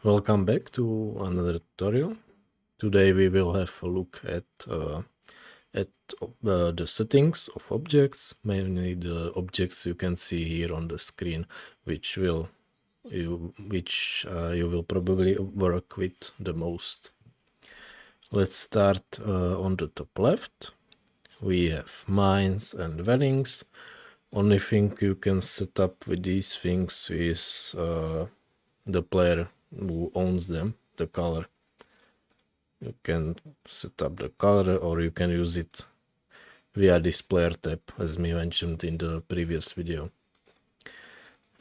Welcome back to another tutorial. Today we will have a look at the settings of objects, mainly the objects you can see here on the screen, which you will probably work with the most. Let's start on the top left. We have mines and dwellings. Only thing you can set up with these things is the player who owns them, the color. You can set up the color or you can use it via this player tab, as we mentioned in the previous video.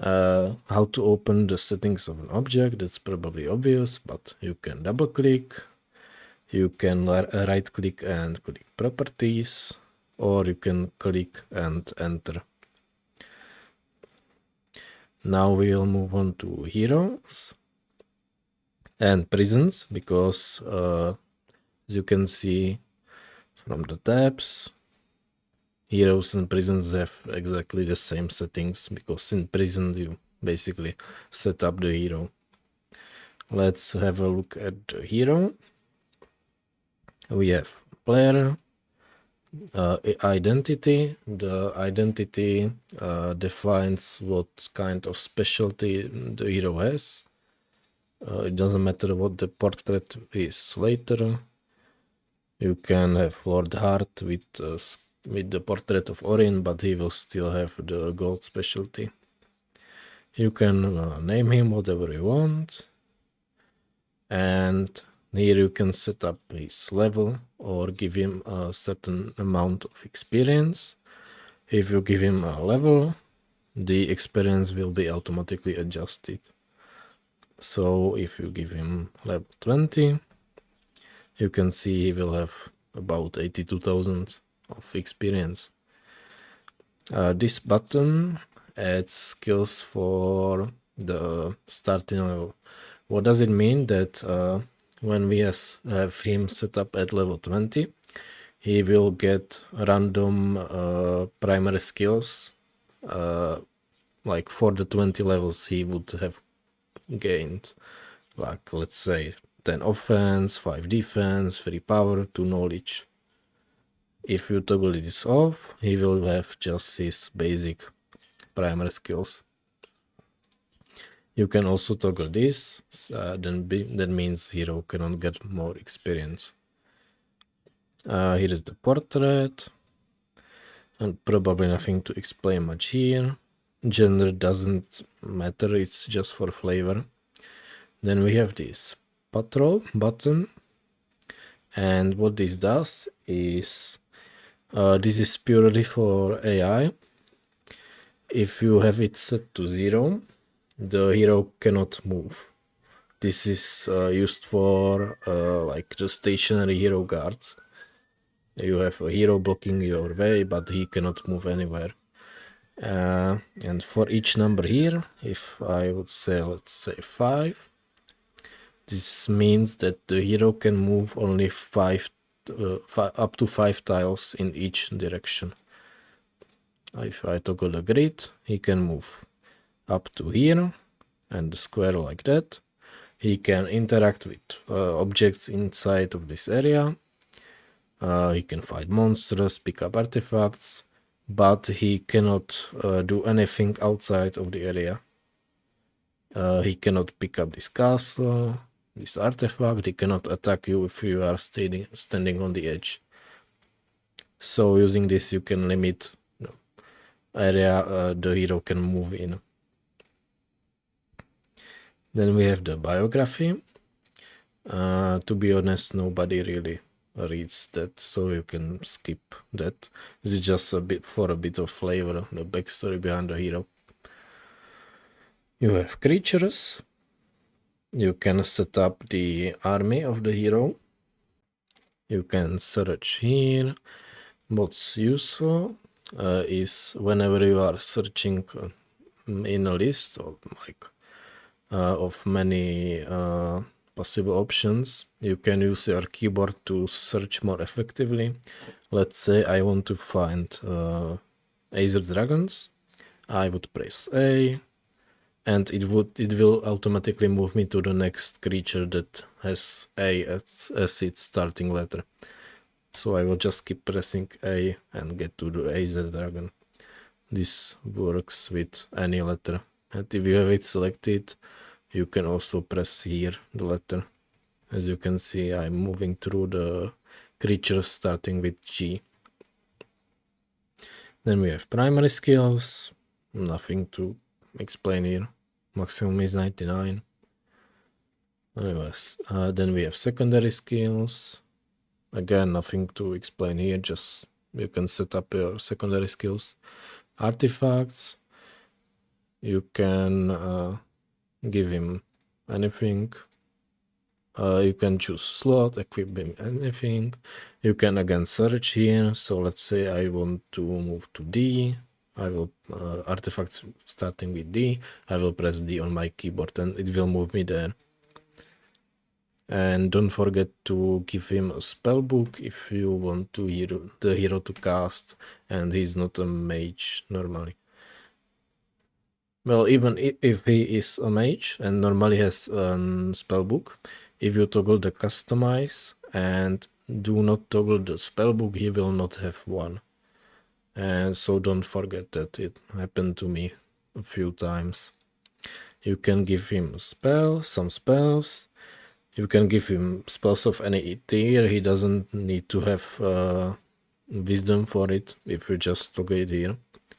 How to open the settings of an object, that's probably obvious, but you can double click, you can right click and click properties, or you can click and enter. Now we'll move on to heroes and prisons, because as you can see from the tabs, heroes and prisons have exactly the same settings, because in prison you basically set up the hero. Let's have a look at the hero. We have player, identity. The identity defines what kind of specialty the hero has. It doesn't matter what the portrait is later. You can have Lord Hart with the portrait of Orin, but he will still have the gold specialty. You can name him whatever you want, and here you can set up his level or give him a certain amount of experience. If you give him a level, the experience will be automatically adjusted. So if you give him level 20, you can see he will have about 82,000 of experience. This button adds skills for the starting level. What does it mean? That when we have him set up at level 20, he will get random primary skills, like for the 20 levels he would have gained, like let's say 10 offense, 5 defense, 3 power, 2 knowledge. If you toggle this off, he will have just his basic primary skills. You can also toggle this, that means hero cannot get more experience. Here is the portrait, and probably nothing to explain much here. Gender doesn't matter, it's just for flavor. Then we have this patrol button, and what this does is, this is purely for AI. If you have it set to 0, the hero cannot move. This is used for like the stationary hero guards. You have a hero blocking your way, but he cannot move anywhere. And for each number here, if I would say, let's say 5, this means that the hero can move only up to 5 tiles in each direction. If I toggle the grid, he can move up to here and the square like that. He can interact with objects inside of this area. He can fight monsters, pick up artifacts, but he cannot do anything outside of the area. He cannot pick up this castle, this artifact. He cannot attack you if you are standing on the edge. So using this, you can limit the area the hero can move in. Then we have the biography. To be honest, nobody really reads that, so you can skip that. This is just a bit of flavor, the backstory behind the hero. You have creatures. You can set up the army of the hero. You can search here. What's useful is whenever you are searching in a list of many possible options, you can use your keyboard to search more effectively. Let's say I want to find Aether Dragons. I would press A, and it will automatically move me to the next creature that has A as its starting letter. So I will just keep pressing A and get to the AZ dragon. This works with any letter, and if you have it selected, you can also press here the letter. As you can see, I'm moving through the creatures starting with G. Then we have primary skills, nothing to explain here. Maximum is 99. Anyways, then we have secondary skills. Again, nothing to explain here, just you can set up your secondary skills. Artifacts, you can give him anything. You can choose slot, equip him anything. You can again search here. So let's say I want to move to D. I will artifacts starting with D. I will press D on my keyboard and it will move me there. And don't forget to give him a spell book if you want the hero to cast and he's not a mage normally. Well, even if he is a mage and normally has a spell book, if you toggle the customize and do not toggle the spell book, he will not have one. And so don't forget that it happened to me a few times. You can give him some spells. You can give him spells of any tier. He doesn't need to have wisdom for it if you just toggle it here.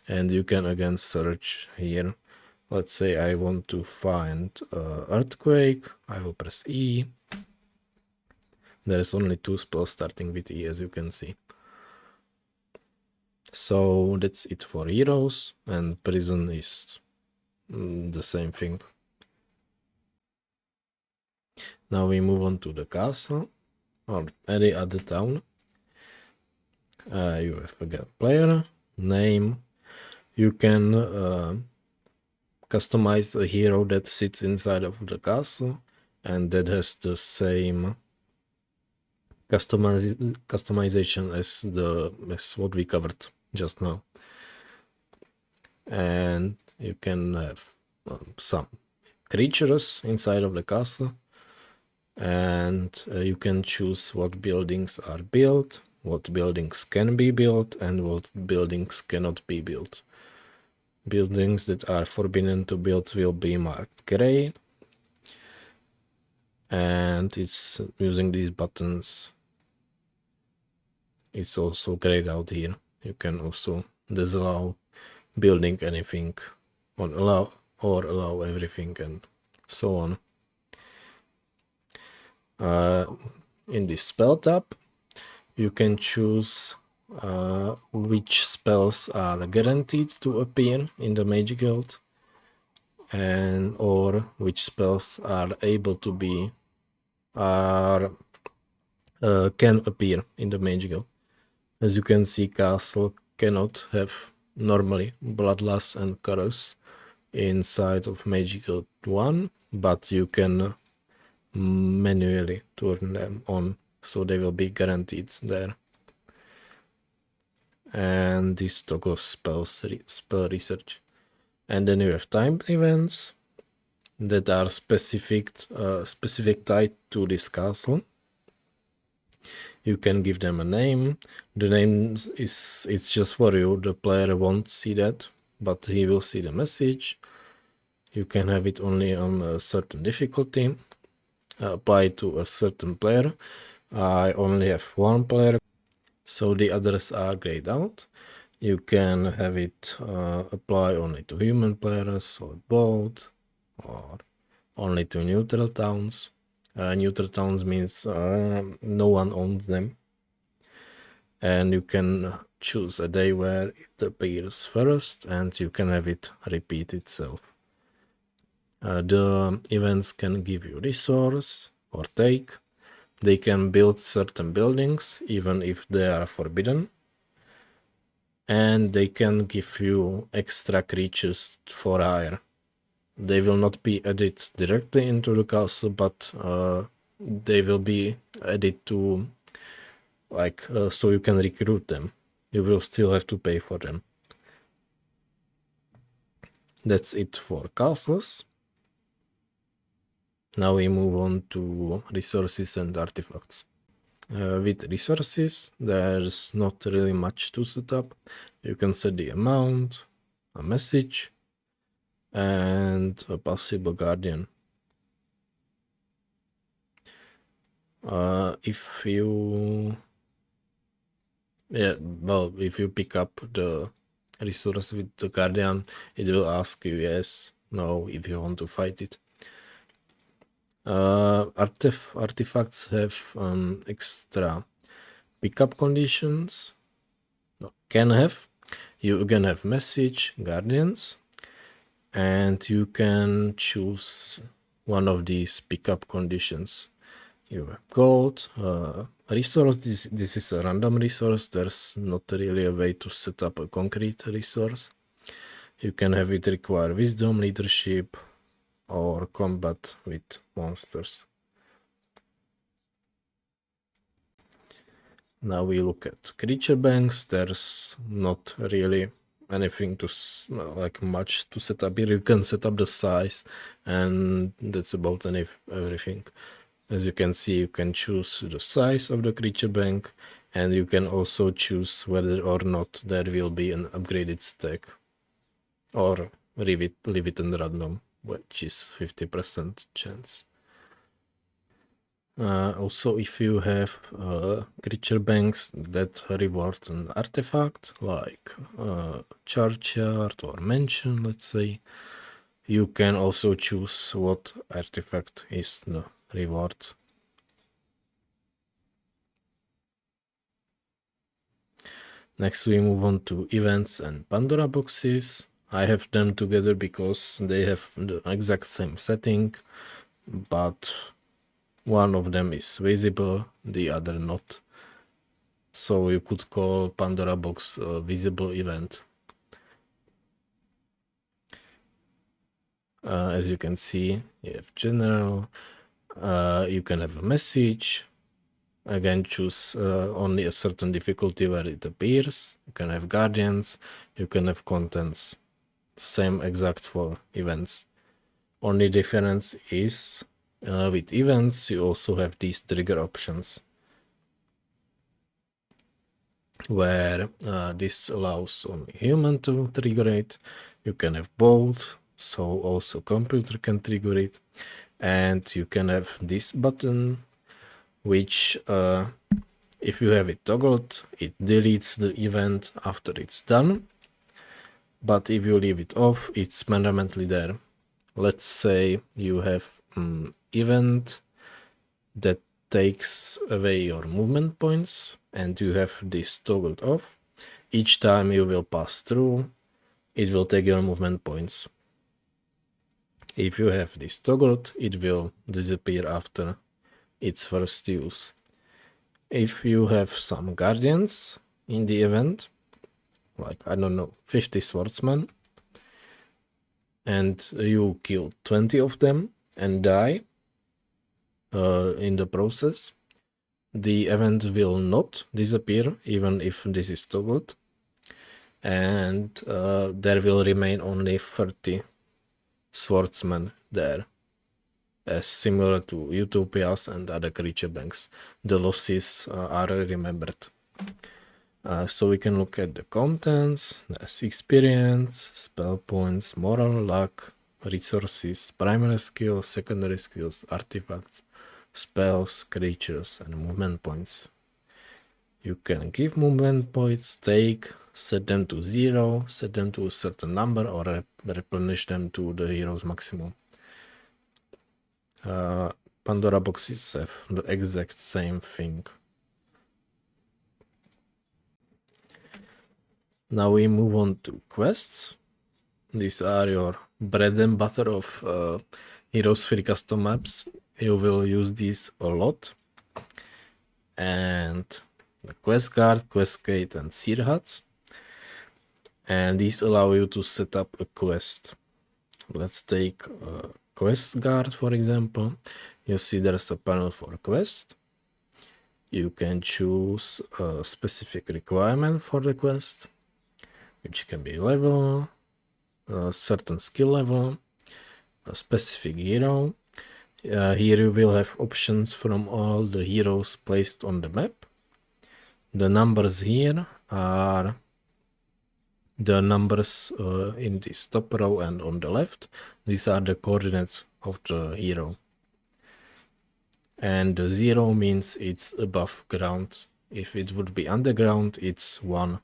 And you can again search here. Let's say I want to find earthquake. I will press E. There is only 2 spells starting with E, as you can see. So that's it for heroes, and prison is the same thing. Now we move on to the castle or any other town. You have a player name. You can customize a hero that sits inside of the castle and that has the same customization as what we covered just now. And you can have some creatures inside of the castle, and you can choose what buildings are built, what buildings can be built, and what buildings cannot be built. Buildings that are forbidden to build will be marked gray, and it's using these buttons. It's also grayed out here. You can also disallow building anything on allow or allow everything and so on. In this spell tab, you can choose which spells are guaranteed to appear in the Mage Guild and or which spells are able to be can appear in the Mage Guild. As you can see, castle cannot have normally Bloodlust and Curse inside of Mage Guild 1, but you can manually turn them on, so they will be guaranteed there. And this toggles spell research. And then you have timed events that are specific tied to this castle. You can give them a name. The name it's just for you. The player won't see that, but he will see the message. You can have it only on a certain difficulty, apply to a certain player. I only have one player, so the others are grayed out. You can have it apply only to human players or both, or only to neutral towns. Neutral towns means no one owns them. And you can choose a day where it appears first, and you can have it repeat itself. The events can give you resource or take. They can build certain buildings even if they are forbidden. And they can give you extra creatures for hire. They will not be added directly into the castle, but they will be added to, like, so you can recruit them. You will still have to pay for them. That's it for castles. Now we move on to resources and artifacts. With resources, there's not really much to set up. You can set the amount, a message, and a possible guardian. If you pick up the resource with the guardian, it will ask you yes, no, if you want to fight it. Artifacts have extra pickup conditions. No, can have. You can have message, guardians, and you can choose one of these pickup conditions. You have gold, resource. This is a random resource. There's not really a way to set up a concrete resource. You can have it require wisdom, leadership, or combat with monsters. Now we look at creature banks. There's not really anything to like much to set up here. You can set up the size, and that's about everything. As you can see, you can choose the size of the creature bank, and you can also choose whether or not there will be an upgraded stack, or leave it in random, which is 50% chance. Also, if you have creature banks that reward an artifact, like churchyard or mansion, let's say, you can also choose what artifact is the reward. Next, we move on to events and Pandora boxes. I have them together because they have the exact same setting, but one of them is visible, the other not. So you could call Pandora box a visible event. As you can see, you have general, you can have a message. Again, choose only a certain difficulty where it appears. You can have guardians, you can have contents. Same exact for events. Only difference is with events, you also have these trigger options, where this allows only human to trigger it. You can have both, so also computer can trigger it. And you can have this button, which if you have it toggled, it deletes the event after it's done. But if you leave it off, it's permanently there. Let's say you have an event that takes away your movement points and you have this toggled off. Each time you will pass through, it will take your movement points. If you have this toggled, it will disappear after its first use. If you have some guardians in the event, like, I don't know, 50 swordsmen, and you kill 20 of them and die in the process, the event will not disappear even if this is toggled, and there will remain only 30 swordsmen there, as similar to Utopias and other creature banks. The losses are remembered. So we can look at the contents. There's experience, spell points, moral, luck, resources, primary skills, secondary skills, artifacts, spells, creatures, and movement points. You can give movement points, take, set them to 0, set them to a certain number, or replenish them to the hero's maximum. Pandora boxes have the exact same thing. Now we move on to quests. These are your bread and butter of Heroes Free custom maps. You will use these a lot. And the quest guard, quest gate, and seer huts. And these allow you to set up a quest. Let's take a quest guard, for example. You see there's a panel for quest. You can choose a specific requirement for the quest, which can be level, a certain skill level, a specific hero. Here you will have options from all the heroes placed on the map. The numbers here are the numbers in this top row and on the left. These are the coordinates of the hero. And the 0 means it's above ground. If it would be underground, it's 1.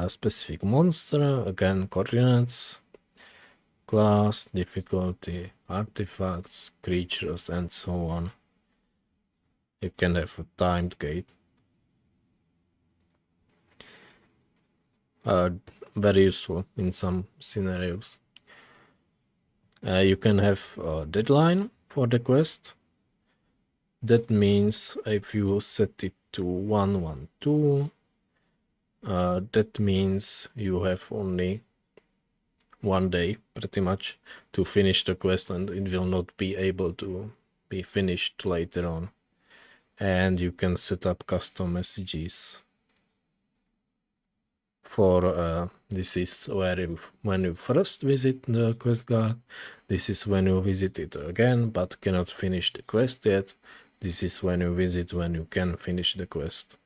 Specific monster, again coordinates, class, difficulty, artifacts, creatures, and so on. You can have a timed gate. Very useful in some scenarios. You can have a deadline for the quest. That means if you set it to 112, that means you have only 1 day pretty much to finish the quest, and it will not be able to be finished later on. And you can set up custom messages for this is when you first visit the quest guard. This is when you visit it again but cannot finish the quest yet. This is when you visit when you can finish the quest.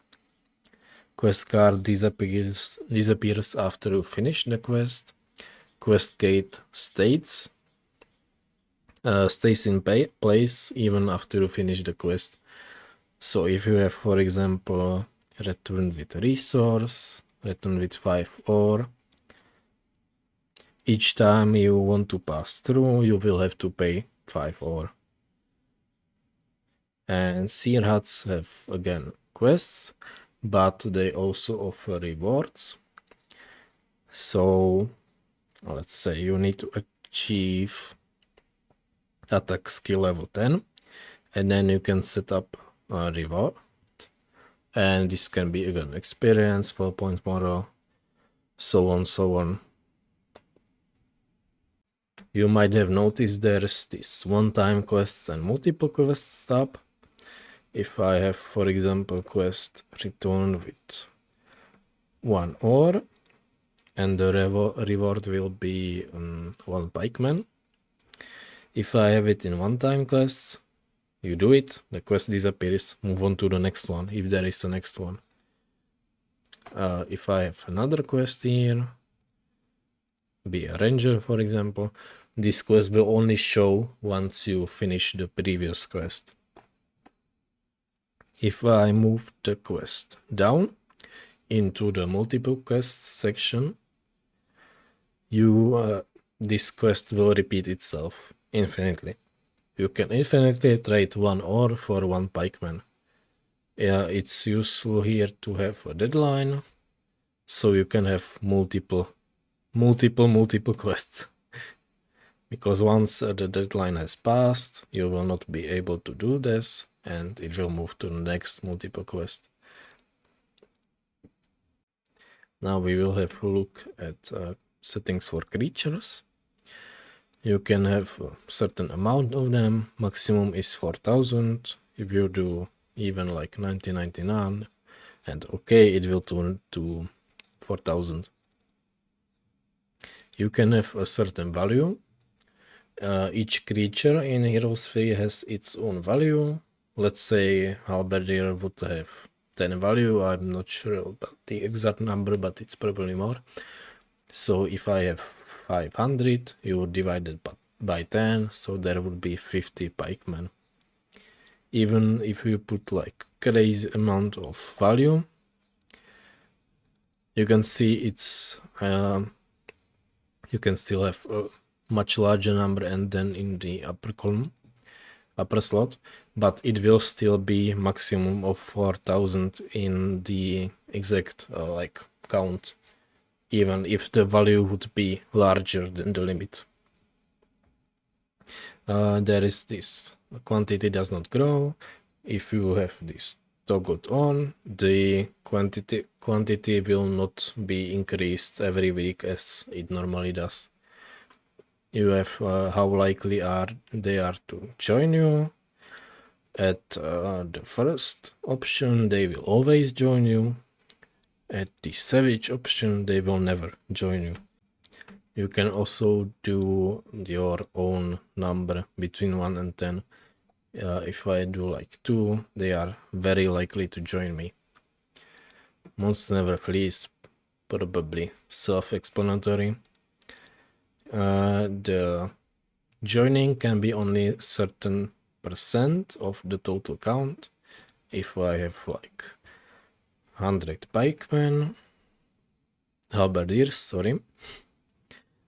Quest card disappears after you finish the quest. Quest gate stays in place even after you finish the quest. So if you have, for example, return with resource, return with 5 ore, each time you want to pass through, you will have to pay 5 ore. And seer huts have again quests, but they also offer rewards. So let's say you need to achieve attack skill level 10, and then you can set up a reward. And this can be again experience, 4 points moral, so on. You might have noticed there's this one-time quests and multiple quests tab. If I have, for example, quest return with 1 ore, and the reward will be 1 pikeman. If I have it in one-time quests, you do it, the quest disappears, move on to the next one, if there is a next one. If I have another quest here, be a ranger, for example, this quest will only show once you finish the previous quest. If I move the quest down into the multiple quests section, this quest will repeat itself infinitely. You can infinitely trade 1 ore for 1 pikeman. It's useful here to have a deadline, so you can have multiple quests. Because once the deadline has passed, you will not be able to do this, and it will move to the next multiple quest. Now we will have a look at settings for creatures. You can have a certain amount of them. Maximum is 4000. If you do even like 1999 and okay, it will turn to 4000. You can have a certain value. Each creature in Hero Sphere has its own value. Let's say Halberdier would have 10 value. I'm not sure about the exact number, but it's probably more. So if I have 500, you divide it by 10, so there would be 50 pikemen. Even if you put like crazy amount of value, you can see it's you can still have a much larger number, and then in the upper column, upper slot, but it will still be maximum of 4000 in the exact like count, even if the value would be larger than the limit. There is this quantity does not grow. If you have this toggled on, the quantity will not be increased every week as it normally does. You have how likely they are to join you. At the first option, they will always join you. At the savage option, they will never join you. You can also do your own number between 1 and 10. If I do like 2, they are very likely to join me. Most never flee is probably self-explanatory. The joining can be only certain percent of the total count. If I have like 100 pikemen, halberdiers, sorry,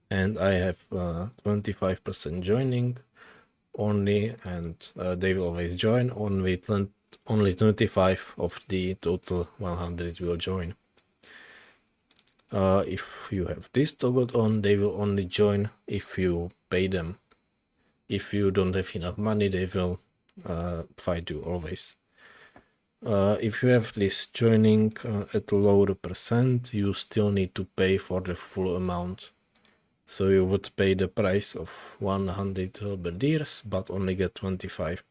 and I have 25% joining only, and they will always join, only 25 of the total 100 will join. If you have this toggled on, they will only join if you pay them. If you don't have enough money, they will fight you always. If you have this joining at a lower percent, you still need to pay for the full amount. So you would pay the price of 100 halberdiers, but only get 25.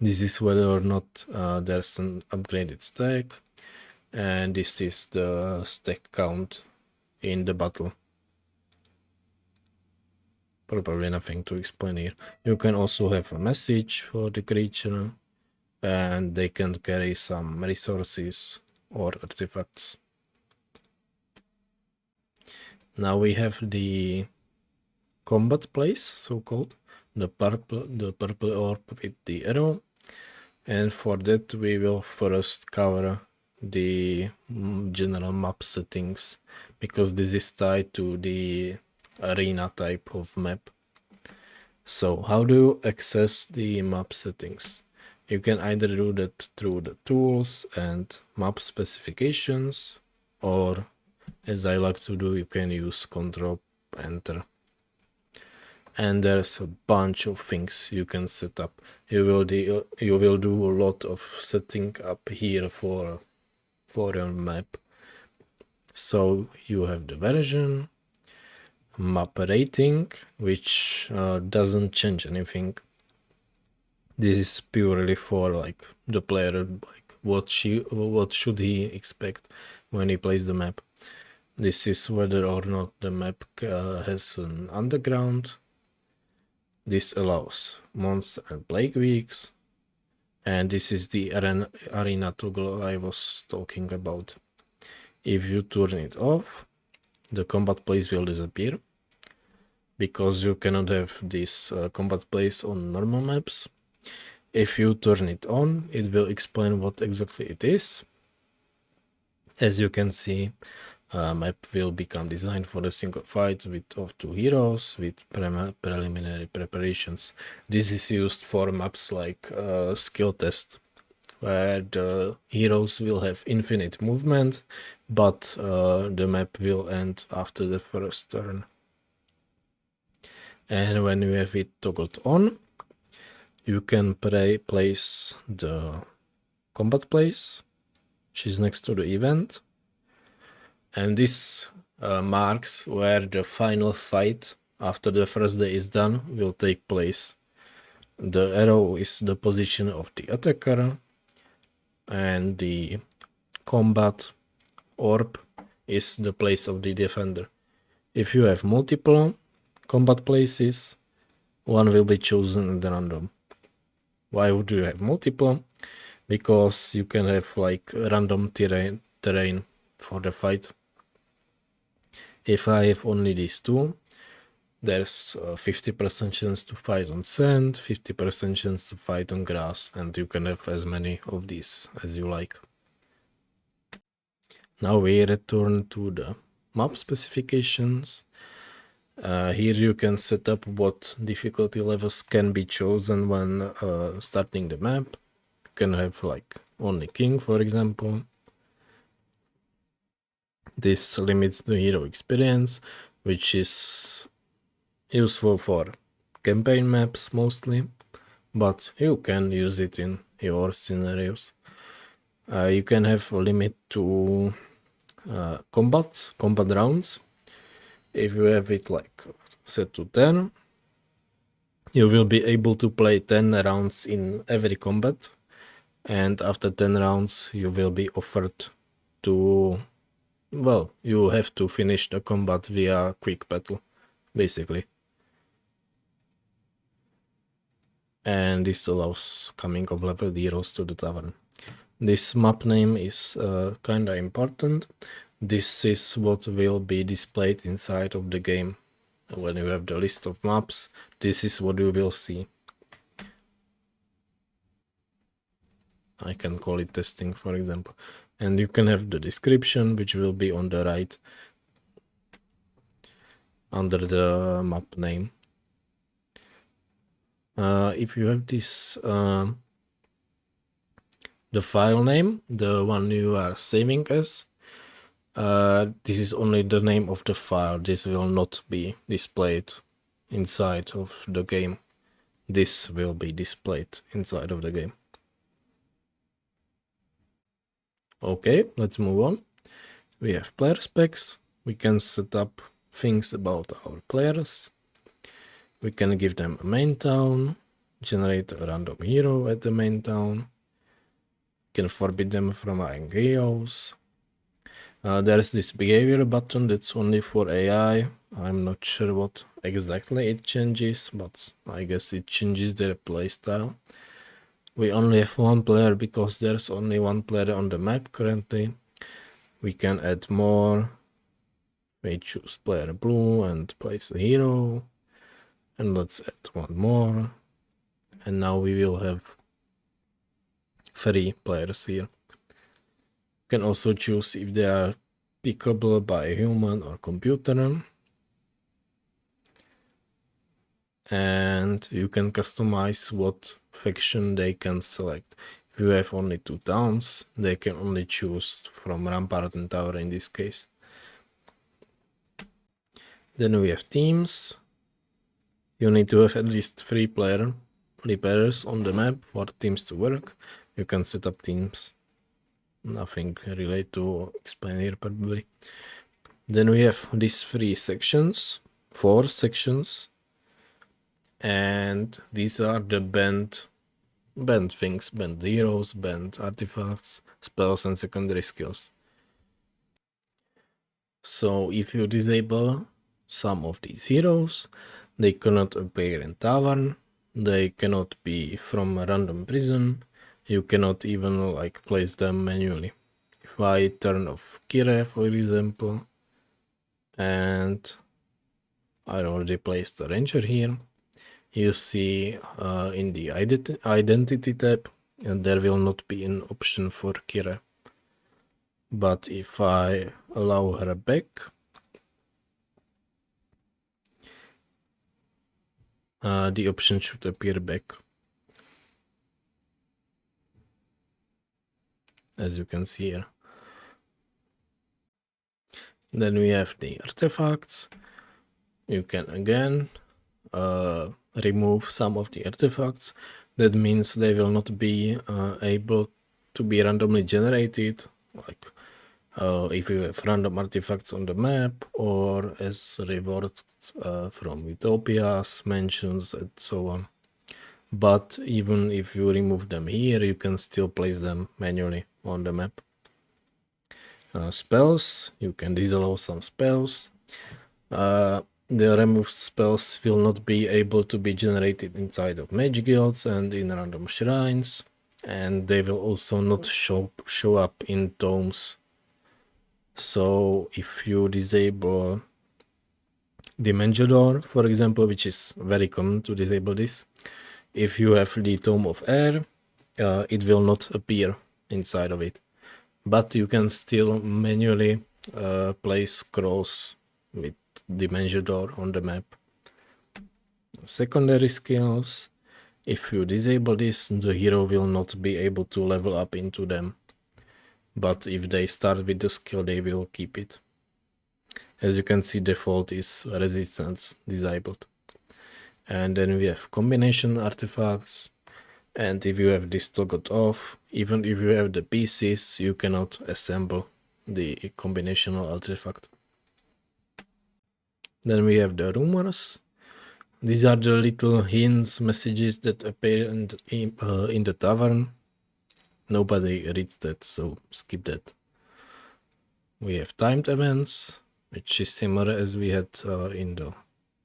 This is whether or not there's an upgraded stack, and this is the stack count in the battle. Probably nothing to explain here. You can also have a message for the creature, and they can carry some resources or artifacts. Now we have the combat place, so-called, the purple orb with the arrow, and for that we will first cover the general map settings, because this is tied to the arena type of map. So how do you access the map settings? You can either do that through the tools and map specifications, or as I like to do, you can use Ctrl Enter. And there's a bunch of things you can set up. You will do a lot of setting up here for your map. So you have the version, map rating, which doesn't change anything. This is purely for like the player, like what should he expect when he plays the map. This is whether or not the map has an underground. This allows monster and plague weeks, and this is the arena toggle I was talking about. If you turn it off, the combat place will disappear, because you cannot have this combat place on normal maps. If you turn it on, it will explain what exactly it is. As you can see, map will become designed for a single fight of 2 heroes with preliminary preparations. This is used for maps like skill test, where the heroes will have infinite movement, but the map will end after the first turn. And when you have it toggled on, you can place the combat place, which is next to the event, and this marks where the final fight after the first day is done will take place. The arrow is the position of the attacker, and the combat orb is the place of the defender. If you have multiple combat places, one will be chosen at random. Why would you have multiple? Because you can have like random terrain for the fight. If I have only these two, there's 50% chance to fight on sand, 50% chance to fight on grass, and you can have as many of these as you like. Now we return to the map specifications. Here you can set up what difficulty levels can be chosen when starting the map. You can have like only king, for example. This limits the hero experience, which is useful for campaign maps mostly, but you can use it in your scenarios. You can have a limit to combat rounds. If you have it like set to 10, you will be able to play 10 rounds in every combat, and after 10 rounds you will be offered to well, you have to finish the combat via quick battle, basically. And this allows coming of level heroes to the tavern. This map name is kinda important. This is what will be displayed inside of the game. When you have the list of maps, this is what you will see. I can call it testing, for example. And you can have the description, which will be on the right under the map name. If you have this, the file name, the one you are saving as, this is only the name of the file. This will not be displayed inside of the game. This will be displayed inside of the game. Okay, let's move on. We have player specs. We can set up things about our players. We can give them a main town, generate a random hero at the main town. We can forbid them from buying heroes. There's this behavior button that's only for AI. I'm not sure what exactly it changes, but I guess it changes their playstyle. We only have one player because there's only one player on the map currently. We can add more. We choose player blue and place a hero. And let's add one more. And now we will have 3 players here. You can also choose if they are pickable by a human or computer. And you can customize what faction they can select. If you have only 2 towns, they can only choose from Rampart and Tower in this case. Then we have teams. You need to have at least 3 players on the map for teams to work. You can set up teams. Nothing really to explain here probably. Then we have these 4 sections, and these are the banned things, banned heroes, banned artifacts, spells, and secondary skills. So if you disable some of these heroes, they cannot appear in tavern, they cannot be from a random prison, you cannot even like place them manually. If I turn off Kire, for example, and I already placed the ranger here, you see in the identity tab, and there will not be an option for Kira. But if I allow her back, the option should appear back. As you can see here. Then we have the artifacts. You can again remove some of the artifacts. That means they will not be able to be randomly generated, like if you have random artifacts on the map or as rewards from utopias, mansions, and so on. But even if you remove them here, you can still place them manually on the map. Spells, you can disallow some spells. The removed spells will not be able to be generated inside of mage guilds and in random shrines, and they will also not show up in tomes. So if you disable the Manjador, for example, which is very common to disable this, if you have the Tome of Air, it will not appear inside of it. But you can still manually place scrolls with the Manjador on the map. Secondary skills, if you disable this, the hero will not be able to level up into them. But if they start with the skill, they will keep it. As you can see, default is resistance disabled. And then we have combination artifacts. And if you have this toggled off, even if you have the pieces, you cannot assemble the combinational artifact. Then we have the rumors. These are the little hints, messages that appear in the tavern. Nobody reads that, so skip that. we have timed events, which is similar as we had in the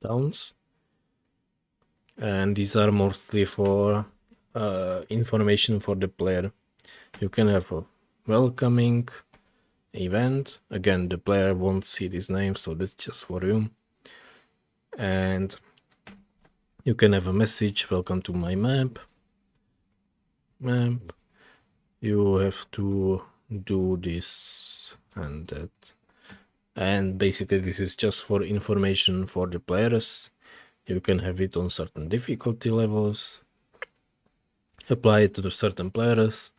towns. And these are mostly for information for the player. You can have a welcoming event. Again, the player won't see this name, so that's just for you. And you can have a message, welcome to my map. You have to do this and that. And basically this is just for information for the players. You can have it on certain difficulty levels, apply it to the certain players,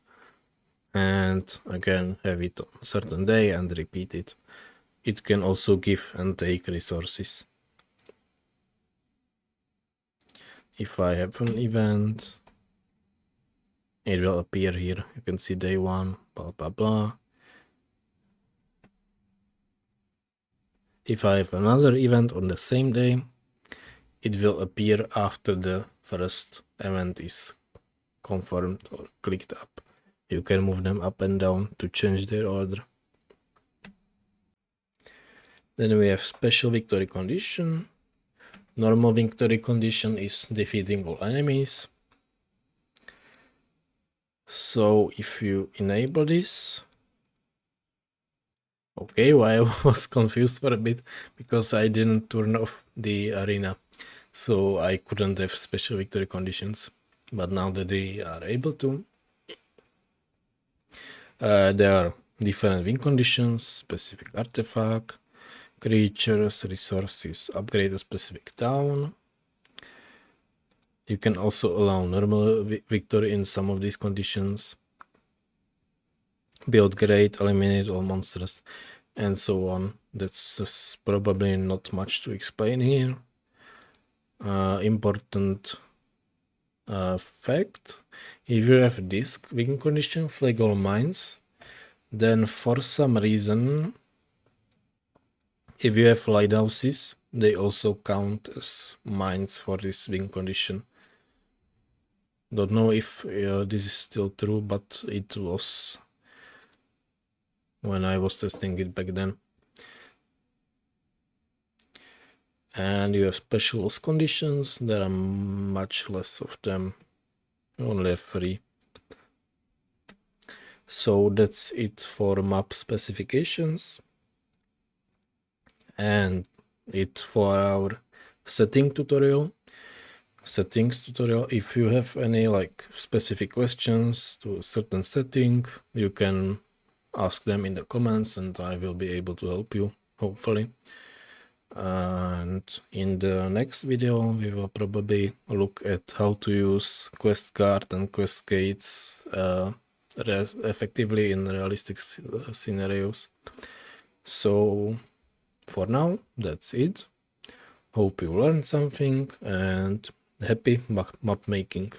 and again have it on a certain day and repeat it. It can also give and take resources. If I have an event, it will appear here. You can see day 1, blah blah blah. If I have another event on the same day, it will appear after the first event is confirmed or clicked up. You can move them up and down to change their order. Then we have special victory condition. Normal victory condition is defeating all enemies. So if you enable this, okay, why I was confused for a bit, because I didn't turn off the arena, so I couldn't have special victory conditions. But now that they are able to, there are different win conditions, specific artifact, creatures, resources, upgrade a specific town. You can also allow normal victory in some of these conditions, build great, eliminate all monsters, and so on. That's just probably not much to explain here. Important fact, if you have this win condition, flag all mines, then for some reason, if you have lighthouses, they also count as mines for this win condition. Don't know if this is still true, but it was when I was testing it back then. And you have special loss conditions. There are much less of them. You only have 3. So that's it for map specifications. And it for our settings tutorial. If you have any like specific questions to a certain setting, you can ask them in the comments and I will be able to help you, hopefully. And in the next video we will probably look at how to use quest card and quest gates effectively in realistic scenarios. So for now, that's it. Hope you learned something and happy map making.